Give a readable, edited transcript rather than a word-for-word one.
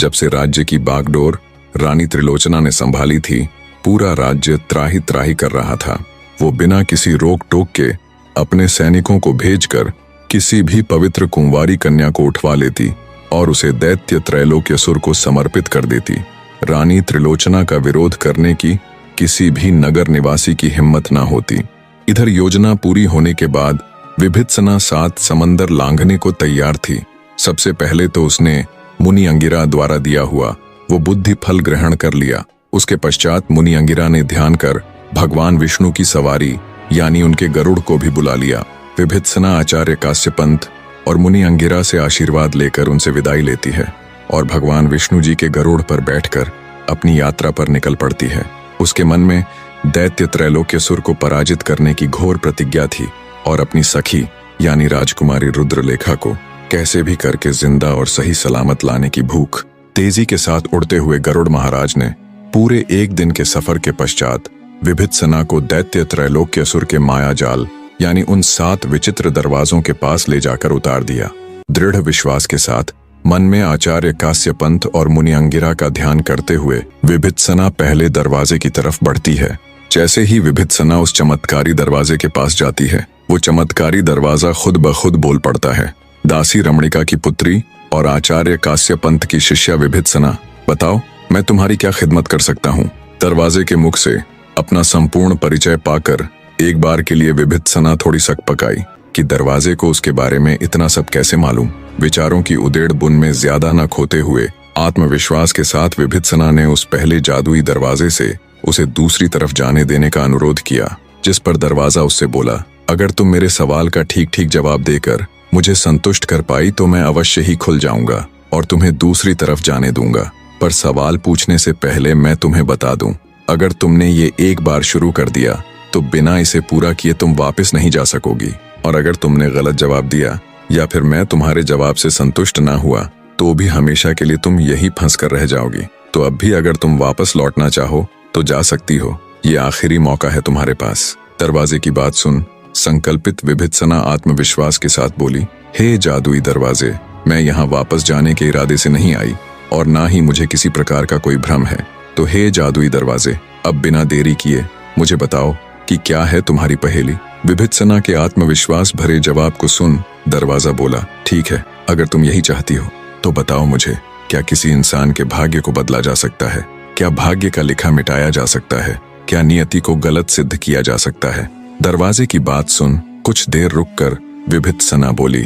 जब से राज्य की बागडोर रानी त्रिलोचना ने संभाली थी, पूरा राज्य त्राही त्राही कर रहा था। वो बिना किसी रोक टोक के अपने सैनिकों को भेजकर किसी भी पवित्र कुंवारी कन्या को उठवा लेती और उसे दैत्य त्रैलोक्यसुर को समर्पित कर देती। रानी त्रिलोचना का विरोध करने की किसी भी नगर निवासी की हिम्मत न होती। इधर योजना पूरी होने के बाद विभित्सना 7 समंदर लांघने को तैयार थी। सबसे पहले तो उसने मुनि अंगिरा द्वारा दिया हुआ वो बुद्धि फल ग्रहण कर लिया। उसके पश्चात मुनि अंगिरा ने ध्यान कर भगवान विष्णु की सवारी यानी उनके गरुड़ को भी बुला लिया। विभित्सना आचार्य काश्यपंत और मुनि अंगिरा से आशीर्वाद लेकर उनसे विदाई लेती है और भगवान विष्णु जी के गरुड़ पर बैठकर अपनी यात्रा पर निकल पड़ती है। उसके मन में दैत्य त्रैलोक्यसुर को पराजित करने की घोर प्रतिज्ञा थी और अपनी सखी यानी राजकुमारी रुद्रलेखा को कैसे भी करके जिंदा और सही सलामत लाने की भूख। तेजी के साथ उड़ते हुए गरुड़ महाराज ने पूरे एक दिन के सफर के पश्चात विभित्सना को दैत्य त्रैलोक्यसुर के माया जाल यानी उन 7 विचित्र दरवाजों के पास ले जाकर उतार दिया। दृढ़ विश्वास के साथ मन में आचार्य काश्यपंत और मुनि अंगिरा का ध्यान करते हुए विभित्सना पहले दरवाजे की तरफ बढ़ती है। जैसे ही विभित्सना उस चमत्कारी दरवाजे के पास जाती है, वो चमत्कारी दरवाजा खुद ब खुद बोल पड़ता है। दासी रमणिका की पुत्री और आचार्य काश्यपंत की शिष्या विभित्सना, बताओ मैं तुम्हारी क्या खिदमत कर सकता हूँ। दरवाजे के मुख से अपना संपूर्ण परिचय पाकर एक बार के लिए विभित्सना थोड़ी सकपकाई कि दरवाजे को उसके बारे में इतना सब कैसे मालूम। विचारों की उदेड़ बुन में ज्यादा न खोते हुए आत्मविश्वास के साथ विभित्सना ने उस पहले जादुई दरवाजे से उसे दूसरी तरफ जाने देने का अनुरोध किया, जिस पर दरवाजा उससे बोला, अगर तुम मेरे सवाल का ठीक ठीक जवाब देकर मुझे संतुष्ट कर पाई तो मैं अवश्य ही खुल जाऊंगा और तुम्हें दूसरी तरफ जाने दूंगा। पर सवाल पूछने से पहले मैं तुम्हें बता दूं, अगर तुमने ये एक बार शुरू कर दिया तो बिना इसे पूरा किए तुम वापस नहीं जा सकोगी, और अगर तुमने गलत जवाब दिया या फिर मैं तुम्हारे जवाब से संतुष्ट ना हुआ तो भी हमेशा के लिए तुम यही फंस कर रह जाओगी। तो अब भी अगर तुम वापस लौटना चाहो तो जा सकती हो, ये आखिरी मौका है तुम्हारे पास। दरवाजे की बात सुन संकल्पित विभित्सना आत्मविश्वास के साथ बोली, हे जादुई दरवाजे, मैं यहाँ वापस जाने के इरादे से नहीं आई और ना ही मुझे किसी प्रकार का कोई भ्रम है। तो हे जादुई दरवाजे, अब बिना देरी किए मुझे बताओ कि क्या है तुम्हारी पहेली। विभित्सना के आत्मविश्वास भरे जवाब को सुन दरवाजा बोला, ठीक है, अगर तुम यही चाहती हो तो बताओ मुझे, क्या किसी इंसान के भाग्य को बदला जा सकता है? क्या भाग्य का लिखा मिटाया जा सकता है? क्या नियति को गलत सिद्ध किया जा सकता है? दरवाजे की बात सुन कुछ देर रुककर विभित्सना बोली,